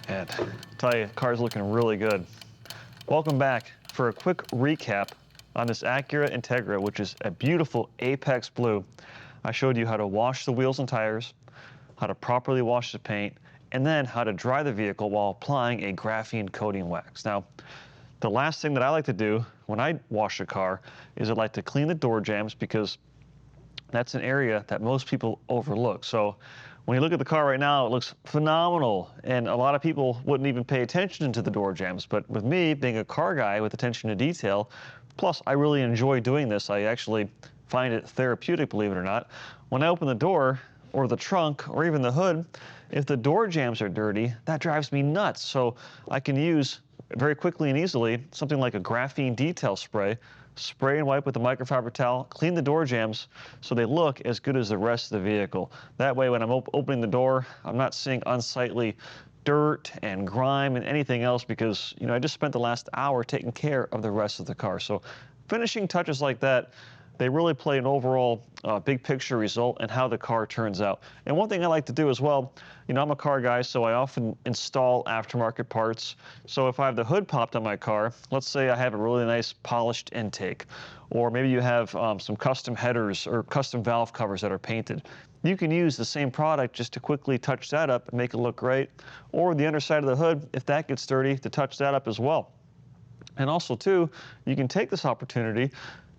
And I'll tell you, the car's looking really good. Welcome back for a quick recap on this Acura Integra, which is a beautiful Apex blue. I showed you how to wash the wheels and tires, how to properly wash the paint, and then how to dry the vehicle while applying a graphene coating wax. Now, the last thing that I like to do when I wash a car is I like to clean the door jambs, because that's an area that most people overlook. So when you look at the car right now, it looks phenomenal, and a lot of people wouldn't even pay attention to the door jambs. But with me being a car guy with attention to detail, plus I really enjoy doing this, I actually find it therapeutic, believe it or not. When I open the door or the trunk or even the hood, if the door jambs are dirty, that drives me nuts. So I can use very quickly and easily something like a graphene detail spray, spray and wipe with a microfiber towel, clean the door jambs so they look as good as the rest of the vehicle. That way when I'm opening the door, I'm not seeing unsightly dirt and grime and anything else, because I just spent the last hour taking care of the rest of the car. So finishing touches like that, they really play an overall big picture result in how the car turns out. And one thing I like to do as well, I'm a car guy, so I often install aftermarket parts. So if I have the hood popped on my car, let's say I have a really nice polished intake, or maybe you have some custom headers or custom valve covers that are painted. You can use the same product just to quickly touch that up and make it look great. Or the underside of the hood, if that gets dirty, to touch that up as well. And also too, you can take this opportunity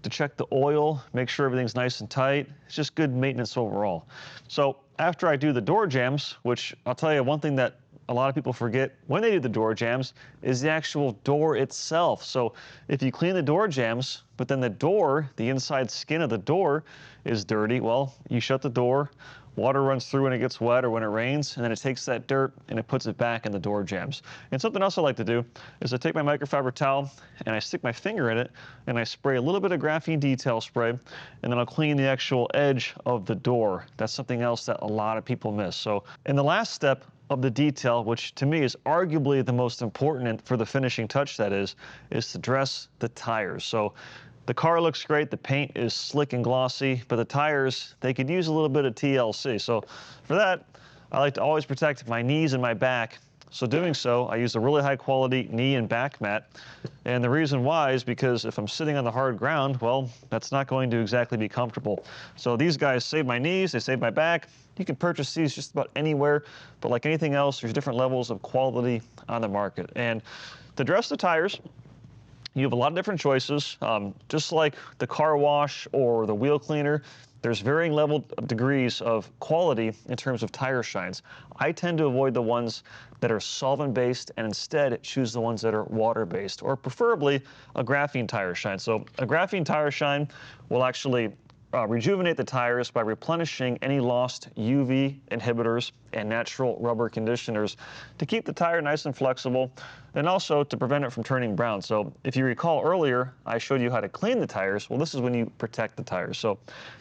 to check the oil, make sure everything's nice and tight. It's just good maintenance overall. So after I do the door jambs, which I'll tell you, one thing that a lot of people forget when they do the door jambs is the actual door itself. So if you clean the door jambs, but then the door, the inside skin of the door is dirty, well, you shut the door, water runs through when it gets wet or when it rains, and then it takes that dirt and it puts it back in the door jambs. And something else I like to do is I take my microfiber towel and I stick my finger in it and I spray a little bit of graphene detail spray, and then I'll clean the actual edge of the door. That's something else that a lot of people miss. So in the last step of the detail, which to me is arguably the most important for the finishing touch, that is to dress the tires. So the car looks great, the paint is slick and glossy, but the tires, they could use a little bit of TLC. So for that, I like to always protect my knees and my back. So doing so, I use a really high quality knee and back mat. And the reason why is because if I'm sitting on the hard ground, well, that's not going to exactly be comfortable. So these guys save my knees, they save my back. You can purchase these just about anywhere, but like anything else, there's different levels of quality on the market. And to dress the tires, you have a lot of different choices. Just like the car wash or the wheel cleaner, there's varying degrees of quality in terms of tire shines. I tend to avoid the ones that are solvent-based and instead choose the ones that are water-based, or preferably a graphene tire shine. So a graphene tire shine will actually rejuvenate the tires by replenishing any lost UV inhibitors and natural rubber conditioners to keep the tire nice and flexible, and also to prevent it from turning brown. So if you recall earlier, I showed you how to clean the tires. Well, this is when you protect the tires. So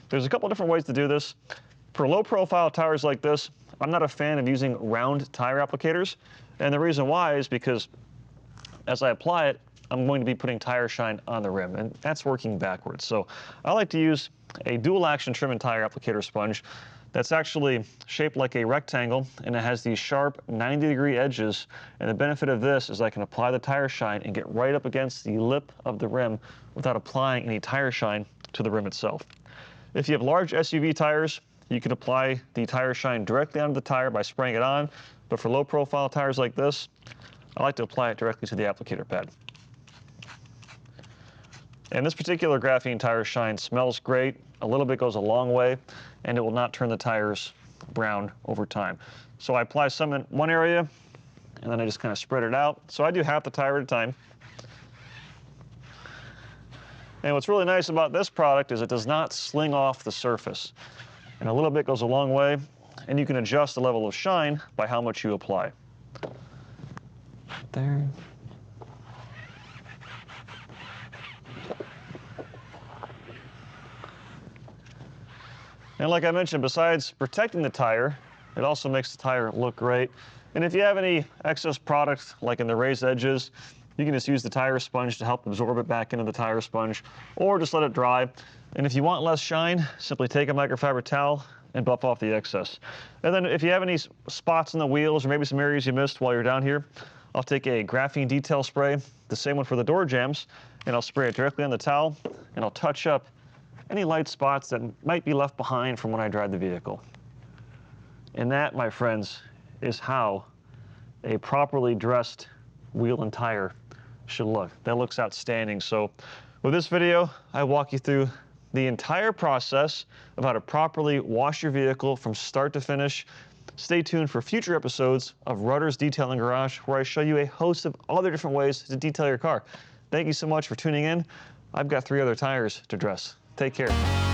there's a couple different ways to do this. For low profile tires like this, I'm not a fan of using round tire applicators. And the reason why is because as I apply it, I'm going to be putting tire shine on the rim, and that's working backwards. So I like to use a dual action trim and tire applicator sponge that's actually shaped like a rectangle, and it has these sharp 90-degree edges. And the benefit of this is I can apply the tire shine and get right up against the lip of the rim without applying any tire shine to the rim itself. If you have large SUV tires, you can apply the tire shine directly onto the tire by spraying it on. But for low profile tires like this, I like to apply it directly to the applicator pad. And this particular graphene tire shine smells great. A little bit goes a long way, and it will not turn the tires brown over time. So I apply some in one area, and then I just kind of spread it out. So I do half the tire at a time. And what's really nice about this product is it does not sling off the surface. And a little bit goes a long way, and you can adjust the level of shine by how much you apply. There. And like I mentioned, besides protecting the tire, it also makes the tire look great. And if you have any excess product, like in the raised edges, you can just use the tire sponge to help absorb it back into the tire sponge, or just let it dry. And if you want less shine, simply take a microfiber towel, and buff off the excess. And then if you have any spots in the wheels or maybe some areas you missed while you're down here, I'll take a graphene detail spray, the same one for the door jambs, and I'll spray it directly on the towel, and I'll touch up any light spots that might be left behind from when I drive the vehicle. And that, my friends, is how a properly dressed wheel and tire should look. That looks outstanding. So with this video, I walk you through the entire process of how to properly wash your vehicle from start to finish. Stay tuned for future episodes of Rutter's Detailing Garage, where I show you a host of other different ways to detail your car. Thank you so much for tuning in. I've got 3 other tires to dress. Take care.